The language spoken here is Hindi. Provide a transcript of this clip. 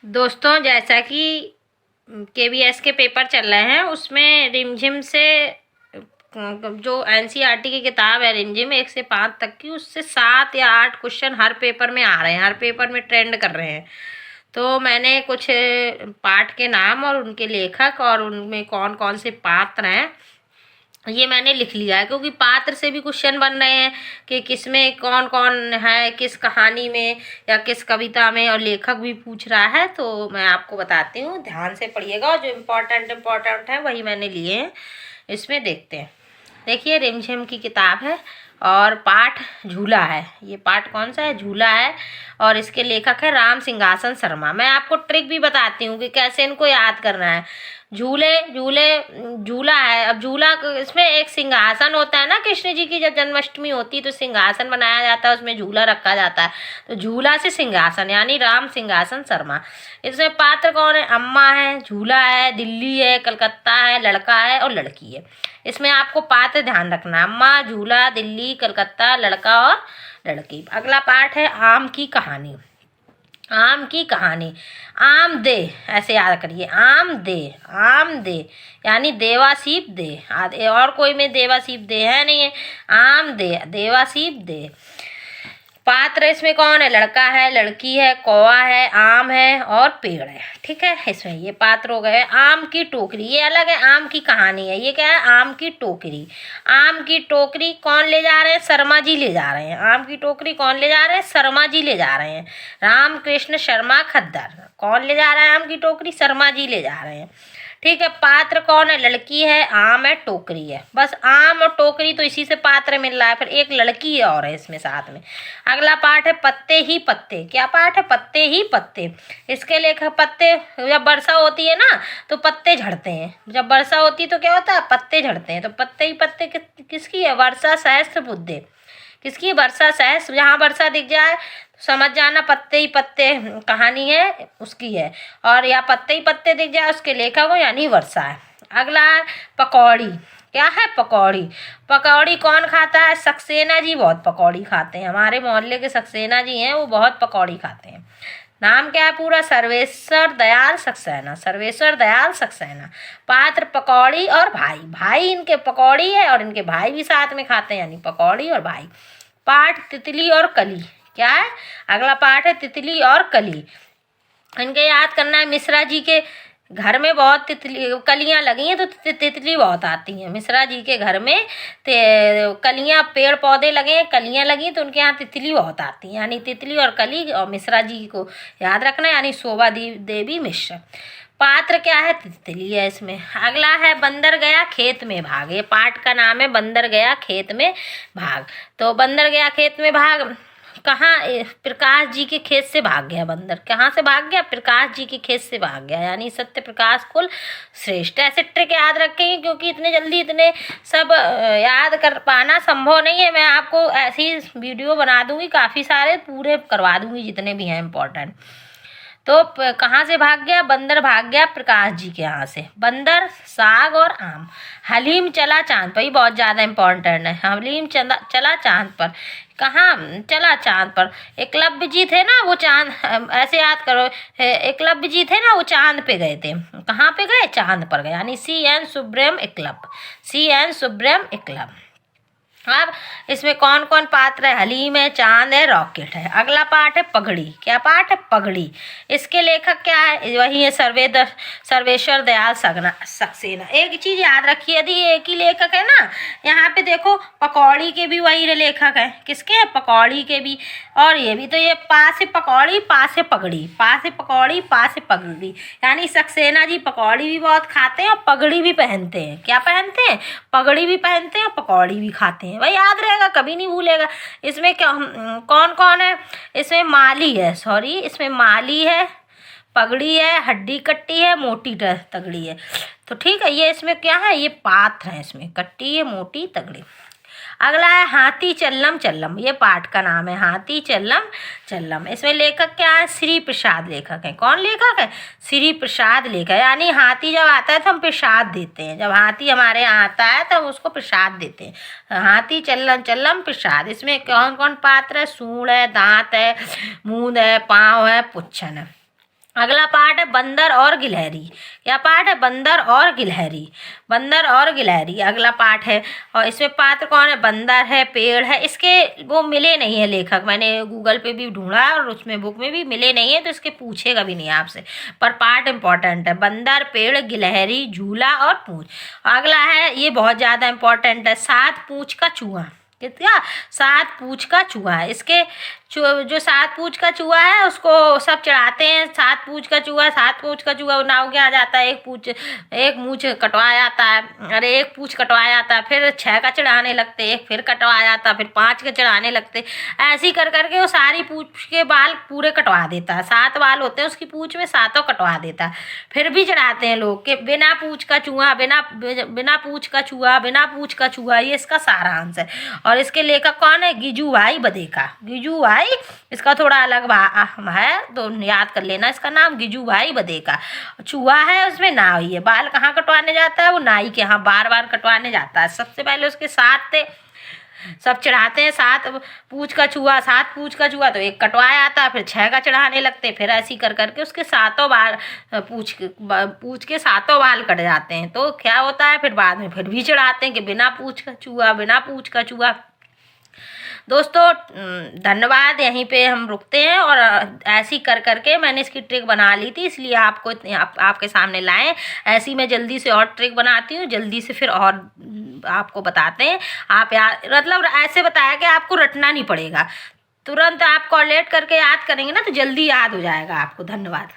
दोस्तों, जैसा कि केवीएस के पेपर चल रहे हैं उसमें रिमझिम से जो एनसीईआरटी की किताब है रिमझिम 1 से 5 तक की, उससे 7 या 8 क्वेश्चन हर पेपर में आ रहे हैं, हर पेपर में ट्रेंड कर रहे हैं। तो मैंने कुछ पाठ के नाम और उनके लेखक और उनमें कौन कौन से पात्र हैं ये मैंने लिख लिया है, क्योंकि पात्र से भी क्वेश्चन बन रहे हैं कि किसमें कौन कौन है, किस कहानी में या किस कविता में, और लेखक भी पूछ रहा है। तो मैं आपको बताती हूँ, ध्यान से पढ़िएगा, और जो इम्पोर्टेंट है वही मैंने लिए हैं। इसमें देखते हैं। देखिए, रिमझिम की किताब है और पाठ झूला है। ये पाठ कौन सा है? झूला है। और इसके लेखक है राम सिंहासन शर्मा। मैं आपको ट्रिक भी बताती हूँ कि कैसे इनको याद करना है। झूले झूले झूला है। अब झूला इसमें एक सिंहासन होता है ना, कृष्ण जी की जब जन्माष्टमी होती है तो सिंहासन बनाया जाता है, उसमें झूला रखा जाता है। तो झूला से सिंहासन यानी राम सिंहासन शर्मा। इसमें पात्र कौन है? अम्मा है, झूला है, दिल्ली है, कलकत्ता है, लड़का है और लड़की है। इसमें आपको पात्र ध्यान रखना, अम्मा, झूला, दिल्ली, कलकत्ता, लड़का और लड़की। अगला पाठ है आम की कहानी। आम की कहानी। आम दे, ऐसे याद करिए, आम दे, आम दे यानी देवासीप दे। और कोई में देवासीप दे है नहीं है। आम दे, देवासीप दे। पात्र इसमें कौन है? लड़का है, लड़की है, कौवा है, आम है और पेड़ है। ठीक है, इसमें ये पात्र हो गए। आम की टोकरी, ये अलग है, आम की कहानी है। ये क्या है? आम की टोकरी। आम की टोकरी कौन ले जा रहे हैं? शर्मा जी ले जा रहे हैं। आम की टोकरी कौन ले जा रहे हैं? शर्मा जी ले जा रहे हैं। रामकृष्ण शर्मा खद्दर। कौन ले जा रहा है आम की टोकरी? शर्मा जी ले जा रहे हैं। ठीक है, पात्र कौन है? लड़की है, आम है, टोकरी है। बस आम और टोकरी तो इसी से पात्र मिल रहा है, फिर एक लड़की और है इसमें साथ में। अगला पाठ है पत्ते ही पत्ते। क्या पाठ है? पत्ते ही पत्ते। इसके लेखक, पत्ते जब वर्षा होती है ना तो पत्ते झड़ते हैं। जब वर्षा होती है तो क्या होता है? पत्ते झड़ते हैं। तो पत्ते ही पत्ते किसकी है? वर्षा सहस्त्रबुद्धे। किसकी? वर्षा सहस्त्र। जहाँ वर्षा दिख जाए तो समझ जाना पत्ते ही पत्ते कहानी है उसकी है। और या पत्ते ही पत्ते दिख जाए उसके लेखक हो यानी वर्षा है। अगला है पकौड़ी। क्या है? पकौड़ी। पकौड़ी कौन खाता है? सक्सेना जी बहुत पकौड़ी खाते हैं। हमारे मोहल्ले के सक्सेना जी हैं, वो बहुत पकौड़ी खाते हैं। नाम क्या है पूरा? सर्वेश्वर दयाल सक्सेना। सर्वेश्वर दयाल सक्सेना। पात्र पकौड़ी और भाई। भाई इनके पकौड़ी है और इनके भाई भी साथ में खाते हैं, यानी पकौड़ी और भाई। पाठ तितली और कली। क्या है? अगला पाठ है तितली और कली। इनके याद करना है। मिश्रा जी के घर में बहुत तितली कलियां लगी हैं तो तितली बहुत आती हैं। मिश्रा जी के घर में कलियां, पेड़ पौधे लगे हैं, कलियां लगी तो उनके यहाँ तितली बहुत आती हैं, यानी तितली और कली। और मिश्रा जी को याद रखना, यानी शोभा देवी मिश्र। पात्र क्या है? तितली है इसमें। अगला है बंदर गया खेत में भाग। ये पाठ का नाम है बंदर गया खेत में भाग। तो बंदर गया खेत में भाग कहाँ? प्रकाश जी के खेत से भाग गया बंदर। कहाँ से भाग गया? प्रकाश जी के खेत से भाग गया, यानी सत्य प्रकाश कुल श्रेष्ठ। ऐसे ट्रिक याद रखेंगे, क्योंकि इतने जल्दी इतने सब याद कर पाना संभव नहीं है। मैं आपको ऐसी वीडियो बना दूंगी, काफ़ी सारे पूरे करवा दूंगी जितने भी हैं इम्पोर्टेंट। तो कहाँ से भाग गया? बंदर भाग गया प्रकाश जी के यहाँ से। बंदर, साग और आम। हलीम चला चांद पर, ये बहुत ज़्यादा इम्पोर्टेंट है। हलीम चला चांद पर। कहाँ चला? चांद पर। एकलव्य जी थे ना, वो चांद, ऐसे याद करो, एकलव्य जी थे ना, वो चांद पे गए थे। कहाँ पे गए? चांद पर गए, यानी CN सुब्रम एकलव्य। CN सुब्रम एकलव्य। अब इसमें कौन कौन पात्र है? हलीम है, चांद है, रॉकेट है। अगला पाठ है पगड़ी। क्या पाठ है? पगड़ी। इसके लेखक क्या है? वही है सर्वेश्वर दयाल सक्सेना। एक चीज याद रखिए, यदि एक ही लेखक है ना, यहाँ पे देखो पकौड़ी के भी वही लेखक है। किसके हैं? पकौड़ी के भी। और ये भी, तो ये पास है पकौड़ी, पास है पगड़ी, पास है पकौड़ी, पास है पगड़ी, यानी सक्सेना जी पकौड़ी भी बहुत खाते हैं और पगड़ी भी पहनते हैं। क्या पहनते हैं? पगड़ी भी पहनते हैं और पकौड़ी भी खाते हैं। भाई याद रहेगा, कभी नहीं भूलेगा। इसमें क्या कौन कौन है? इसमें माली है, सॉरी, इसमें माली है, पगड़ी है, हड्डी कट्टी है, मोटी तगड़ी है। तो ठीक है, ये इसमें क्या है? ये पात्र है इसमें, कट्टी है, मोटी, तगड़ी। अगला है हाथी चल्लम चल्लम। ये पाठ का नाम है, हाथी चल्लम चल्लम। इसमें लेखक क्या है? श्री प्रसाद लेखक है। कौन लेखक है? श्री प्रसाद लेखक है। यानी हाथी जब आता है तो हम प्रसाद देते हैं। जब हाथी हमारे यहाँ आता है तो हम उसको प्रसाद देते हैं। हाथी चल्लम चल्लम प्रसाद। इसमें कौन कौन पात्र है? सूंड है, दांत है, मूंद है, पाँव है, पुच्छन है। अगला पार्ट है बंदर और गिलहरी। क्या पार्ट है? बंदर और गिलहरी। बंदर और गिलहरी अगला पार्ट है। और इसमें पात्र कौन है? बंदर है, पेड़ है। इसके वो मिले नहीं है लेखक, मैंने गूगल पे भी ढूंढा और उसमें बुक में भी मिले नहीं है, तो इसके पूछेगा भी नहीं आपसे, पर पार्ट इंपॉर्टेंट है। बंदर, पेड़, गिलहरी, झूला और पूंछ। अगला है, ये बहुत ज़्यादा इंपॉर्टेंट है, 7 पूंछ का चूहा। कितना? 7 पूंछ का चूहा है। इसके जो 7 पूंछ का चूहा है उसको सब चढ़ाते हैं। 7 पूंछ का चूहा, 7 पूंछ का चूहा नाव क्या आ जाता है, एक मूछ कटवा जाता है, अरे एक पूंछ कटवा जाता है, फिर 6 का चढ़ाने लगते, एक फिर कटवा जाता, फिर 5 के चढ़ाने लगते। ऐसे ही कर करके वो सारी पूंछ के बाल पूरे कटवा देता है। 7 बाल होते हैं उसकी पूंछ में, 7 कटवा देता है। फिर भी चढ़ाते हैं लोग कि बिना पूंछ का चूहा, बिना पूंछ का चूहा, बिना पूंछ का चूहा। ये इसका सारांश है। और इसके लेखक कौन है? गिजू भाई बधेका। गिजू भाई, इसका थोड़ा अलग है तो याद कर लेना, इसका नाम गिजू भाई बधेका। चूहा है उसमें नाई है। बाल कहाँ कटवाने जाता है? वो नाई के यहाँ बार बार कटवाने जाता है। सबसे पहले उसके 7 थे, सब चढ़ाते हैं। 7 पूंछ का चूहा, 7 पूंछ का चूहा तो एक कटवाया आता है, फिर 6 का चढ़ाने लगते, फिर ऐसे ही कर करके उसके 7 बाल पूंछ के 7 बाल कट जाते हैं। तो क्या होता है, फिर बाद में फिर भी चढ़ाते हैं कि बिना पूंछ का चूहा, बिना पूंछ का चूहा। दोस्तों धन्यवाद, यहीं पे हम रुकते हैं। और ऐसी कर करके मैंने इसकी ट्रिक बना ली थी, इसलिए आपको आपके सामने लाएं। ऐसी मैं जल्दी से और ट्रिक बनाती हूँ, जल्दी से फिर और आपको बताते हैं। आप याद, मतलब ऐसे बताया कि आपको रटना नहीं पड़ेगा, तुरंत आप कॉलेट करके याद करेंगे ना तो जल्दी याद हो जाएगा आपको। धन्यवाद।